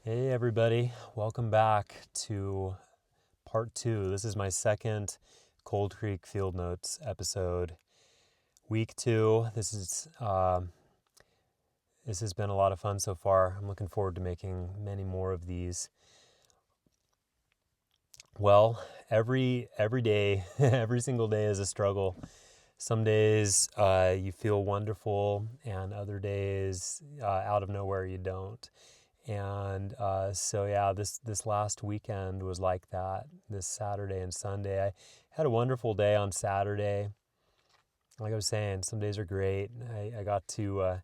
Hey everybody, welcome back to part two. This is my second Coldcreek Field Notes episode. Week two. This has been a lot of fun so far. I'm looking forward to making many more of these. Well, every day, every single day is a struggle. Some days you feel wonderful, and other days out of nowhere you don't. And this last weekend was like that. This Saturday and Sunday, I had a wonderful day on Saturday. Like I was saying, some days are great. I got to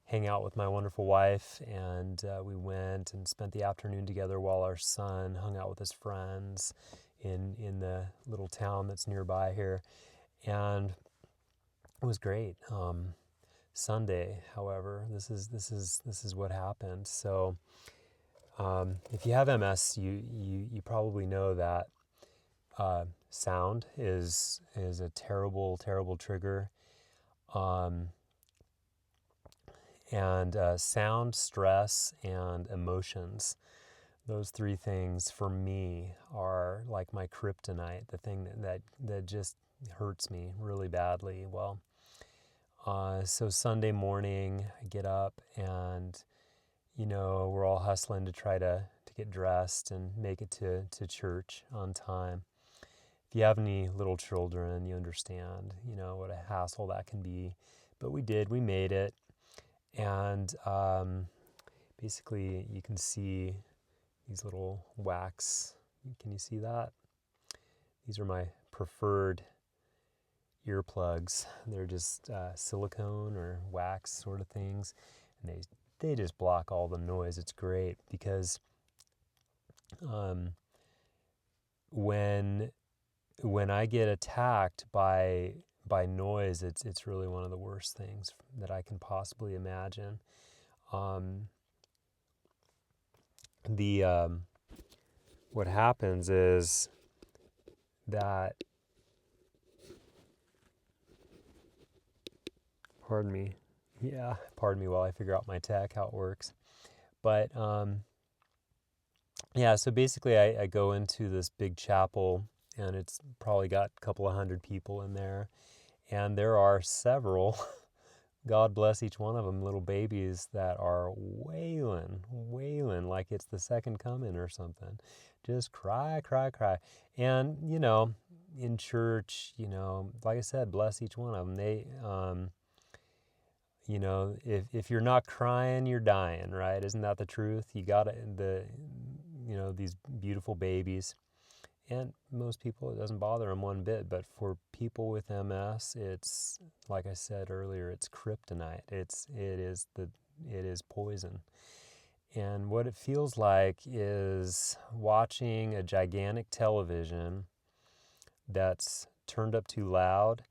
hang out with my wonderful wife, and we went and spent the afternoon together while our son hung out with his friends in the little town that's nearby here, and it was great. Sunday, however, this is what happened. So. If you have MS, you probably know that sound is a terrible trigger, um, and sound, stress, and emotions. Those three things for me are like my kryptonite. The thing that just hurts me really badly. Well, so Sunday morning, I get up and we're all hustling to try to get dressed and make it to church on time. If you have any little children, you understand, what a hassle that can be. But we made it. And basically, you can see these little wax. Can you see that? These are my preferred earplugs. They're just silicone or wax sort of things. And they just block all the noise. It's great because when I get attacked by noise, it's really one of the worst things that I can possibly imagine. What happens is that, pardon me while I figure out my tech, how it works. But so basically I go into this big chapel, and it's probably got a couple of hundred people in there. And there are several, God bless each one of them, little babies that are wailing like it's the second coming or something. Just cry. And, in church, like I said, bless each one of them. They, if you're not crying, you're dying, right? Isn't that the truth? You got these beautiful babies. And most people, it doesn't bother them one bit. But for people with MS, it's, like I said earlier, it's kryptonite. It is poison. And what it feels like is watching a gigantic television that's turned up too loud,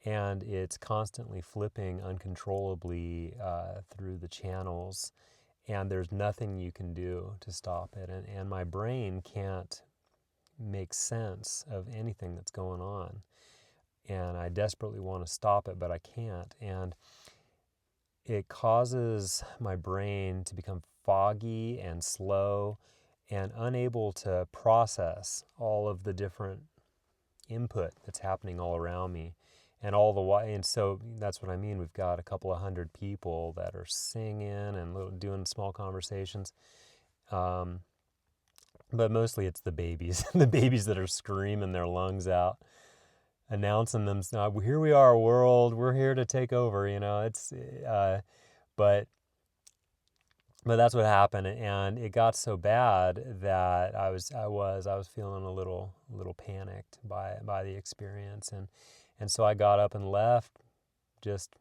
and it's constantly flipping uncontrollably through the channels, and there's nothing you can do to stop it. And my brain can't make sense of anything that's going on, and I desperately want to stop it, but I can't. And it causes my brain to become foggy and slow and unable to process all of the different input that's happening all around me. And all the while, and so that's what I mean. We've got a couple of hundred people that are singing and doing small conversations. But mostly it's the babies, the babies that are screaming their lungs out, announcing themselves, here we are, world, we're here to take over, but that's what happened. And it got so bad that I was feeling a little panicked by the experience. And so I got up and left just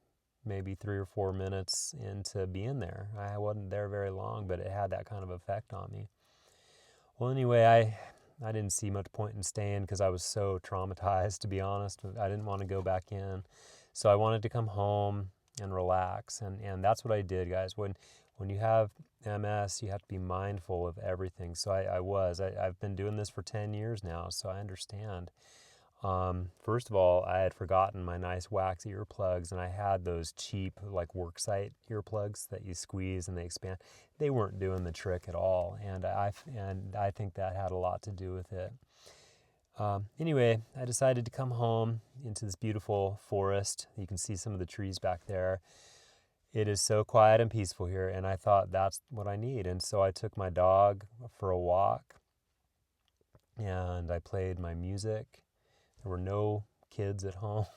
maybe 3 or 4 minutes into being there. I wasn't there very long, but it had that kind of effect on me. Well, anyway, I didn't see much point in staying because I was so traumatized, to be honest. I didn't want to go back in. So I wanted to come home and relax. And that's what I did, guys. When you have MS, you have to be mindful of everything. So I've been doing this for 10 years now, so I understand. First of all, I had forgotten my nice wax earplugs, and I had those cheap like worksite earplugs that you squeeze and they expand. They weren't doing the trick at all, and I think that had a lot to do with it. Anyway, I decided to come home into this beautiful forest. You can see some of the trees back there. It is so quiet and peaceful here, and I thought that's what I need. And so I took my dog for a walk, and I played my music. There were no kids at home,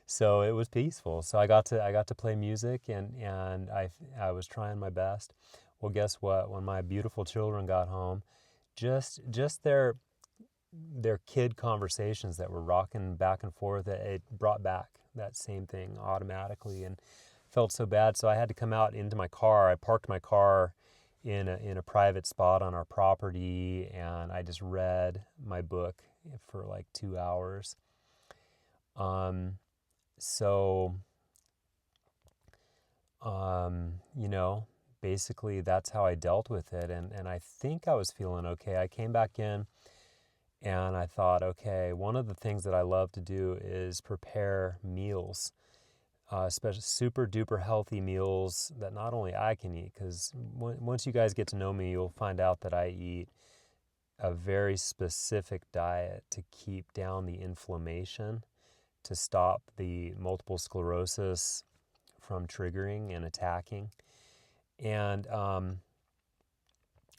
so it was peaceful. So I got to play music, and I was trying my best. Well, guess what? When my beautiful children got home, just their kid conversations that were rocking back and forth, it brought back that same thing automatically, and felt so bad. So I had to come out into my car. I parked my car in a private spot on our property, and I just read my book for like 2 hours. Um, so, you know, basically that's how I dealt with it, and I think I was feeling okay. I came back in, and I thought, okay, one of the things that I love to do is prepare meals, especially super duper healthy meals that not only I can eat, because once you guys get to know me, you'll find out that I eat a very specific diet to keep down the inflammation, to stop the multiple sclerosis from triggering and attacking. And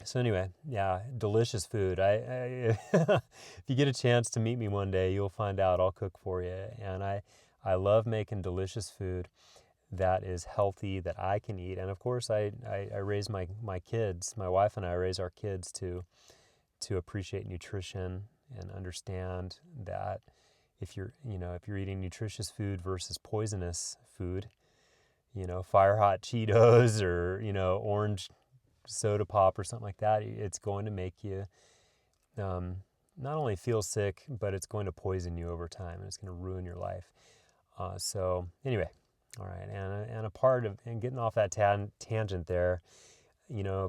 so anyway, yeah, delicious food. If you get a chance to meet me one day, you'll find out. I'll cook for you. And I love making delicious food that is healthy, that I can eat. And of course, I raise my kids. My wife and I raise our kids to appreciate nutrition and understand that if you're eating nutritious food versus poisonous food, fire hot Cheetos or, orange soda pop or something like that, it's going to make you not only feel sick, but it's going to poison you over time, and it's going to ruin your life. So anyway, all right, and a part of, and getting off that tangent there,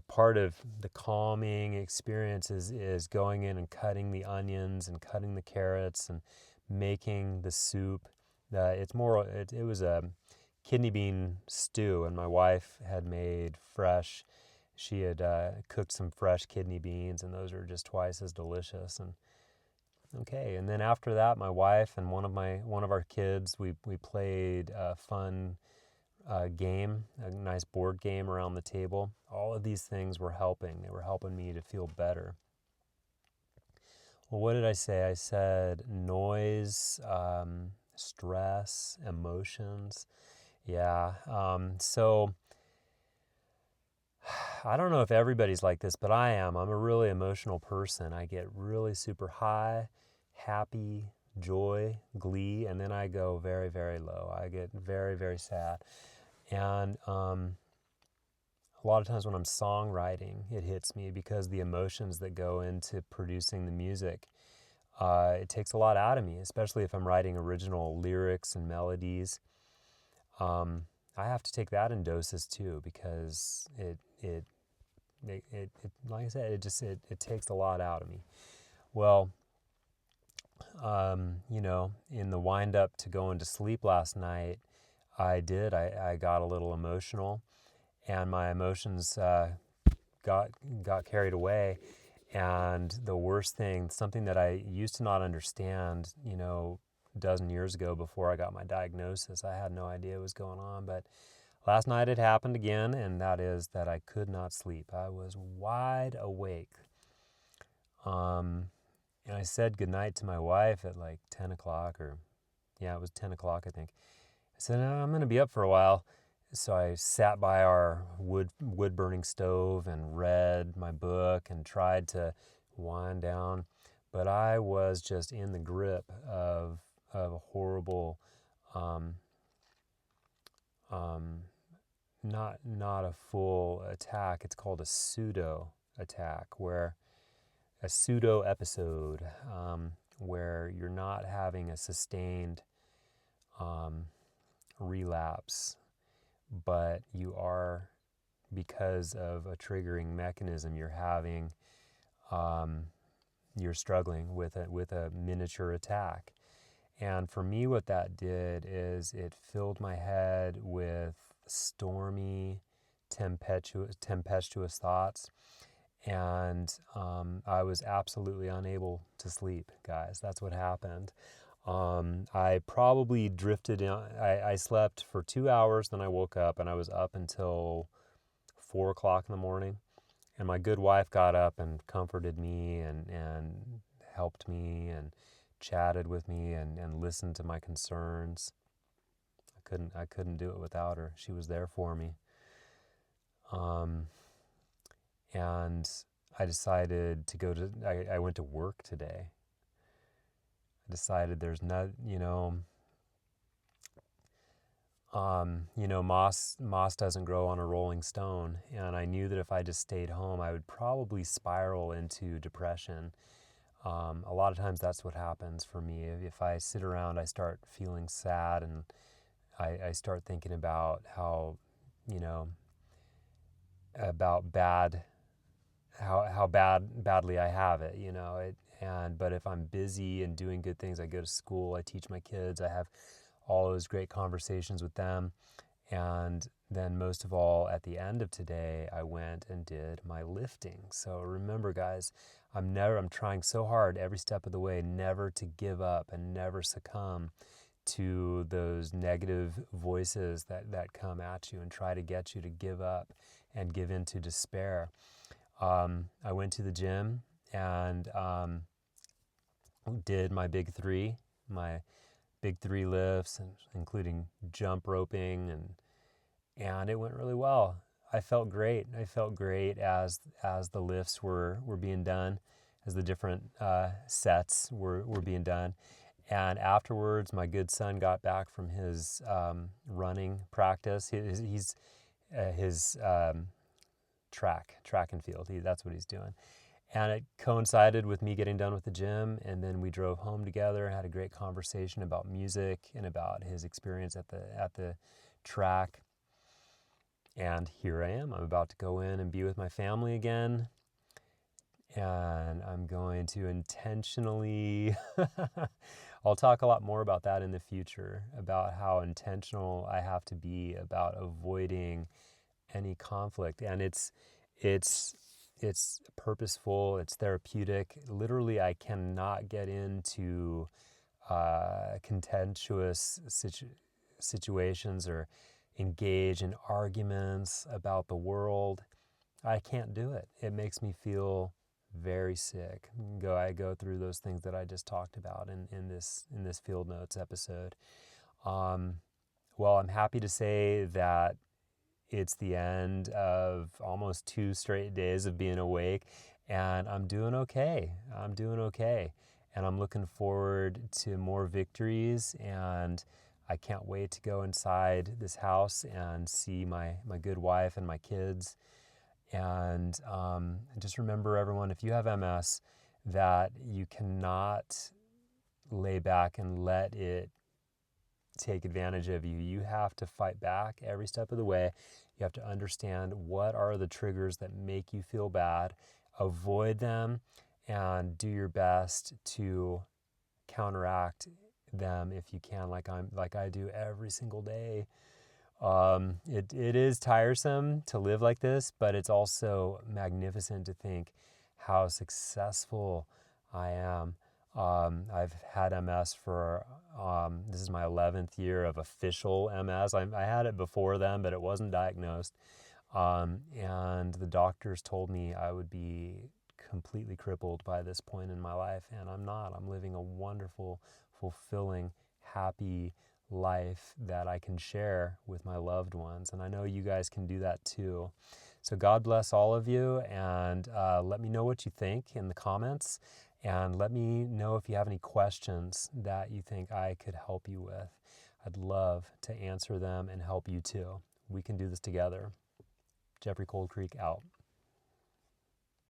part of the calming experience is going in and cutting the onions and cutting the carrots and making the soup. It was a kidney bean stew, and my wife had made fresh. She had cooked some fresh kidney beans, and those are just twice as delicious. And okay, and then after that, my wife and one of our kids, we played a fun game, a nice board game around the table. All of these things were helping. They were helping me to feel better. Well, what did I say? I said noise, stress, emotions. Yeah. So I don't know if everybody's like this, but I am. I'm a really emotional person. I get really super high, happy, joy, glee, and then I go very, very low. I get very, very sad. And a lot of times when I'm songwriting, it hits me because the emotions that go into producing the music, it takes a lot out of me, especially if I'm writing original lyrics and melodies. I have to take that in doses too, because it like I said, it takes a lot out of me. Well, in the wind up to going to sleep last night, I got a little emotional, and my emotions got carried away. And the worst thing, something that I used to not understand, a dozen years ago before I got my diagnosis, I had no idea what was going on. But last night it happened again, and that is that I could not sleep. I was wide awake. And I said goodnight to my wife at like 10 o'clock, it was 10 o'clock, I think. I said, "No, I'm going to be up for a while." So I sat by our wood-burning stove and read my book and tried to wind down. But I was just in the grip of a horrible, not a full attack. It's called a pseudo attack, where a pseudo episode, where you're not having a sustained relapse, but you are, because of a triggering mechanism, you're struggling with a miniature attack. And for me, what that did is it filled my head with stormy, tempestuous thoughts. And I was absolutely unable to sleep, guys. That's what happened. I probably drifted in. I slept for 2 hours, then I woke up, and I was up until 4 o'clock in the morning. And my good wife got up and comforted me and helped me and chatted with me and listened to my concerns. I couldn't do it without her. She was there for me. Um, and I decided to I went to work today. I decided there's not, moss doesn't grow on a rolling stone. And I knew that if I just stayed home, I would probably spiral into depression. A lot of times that's what happens for me. If I sit around, I start feeling sad, and I start thinking about how, about how badly I have it, but if I'm busy and doing good things, I go to school, I teach my kids, I have all those great conversations with them. And then most of all, at the end of today, I went and did my lifting. So remember, guys, I'm trying so hard every step of the way never to give up and never succumb to those negative voices that come at you and try to get you to give up and give in to despair. I went to the gym and did my big three lifts, including jump roping, and it went really well. I felt great. As the lifts were being done, as the different sets were being done. And afterwards, my good son got back from his running practice. He's his track and field. That's what he's doing. And it coincided with me getting done with the gym, and then we drove home together and had a great conversation about music and about his experience at the track. And here I am. I'm about to go in and be with my family again. And I'm going to intentionally, I'll talk a lot more about that in the future, about how intentional I have to be about avoiding any conflict. And it's purposeful, it's therapeutic. Literally, I cannot get into contentious situations or engage in arguments about the world. I can't do it. It makes me feel very sick. I go through those things that I just talked about in this field notes episode. Well, I'm happy to say that it's the end of almost 2 straight days of being awake, and I'm doing okay. And I'm looking forward to more victories, and I can't wait to go inside this house and see my good wife and my kids. And just remember, everyone, if you have MS, that you cannot lay back and let it take advantage of you. You have to fight back every step of the way. You have to understand what are the triggers that make you feel bad, avoid them, and do your best to counteract them if you can, like I do every single day. It is tiresome to live like this, but it's also magnificent to think how successful I am. I've had MS for, this is my 11th year of official MS. I had it before then, but it wasn't diagnosed. And the doctors told me I would be completely crippled by this point in my life, and I'm not. I'm living a wonderful, fulfilling, happy life that I can share with my loved ones. And I know you guys can do that too. So God bless all of you, and let me know what you think in the comments, and let me know if you have any questions that you think I could help you with. I'd love to answer them and help you too. We can do this together. Jeffrey Coldcreek out.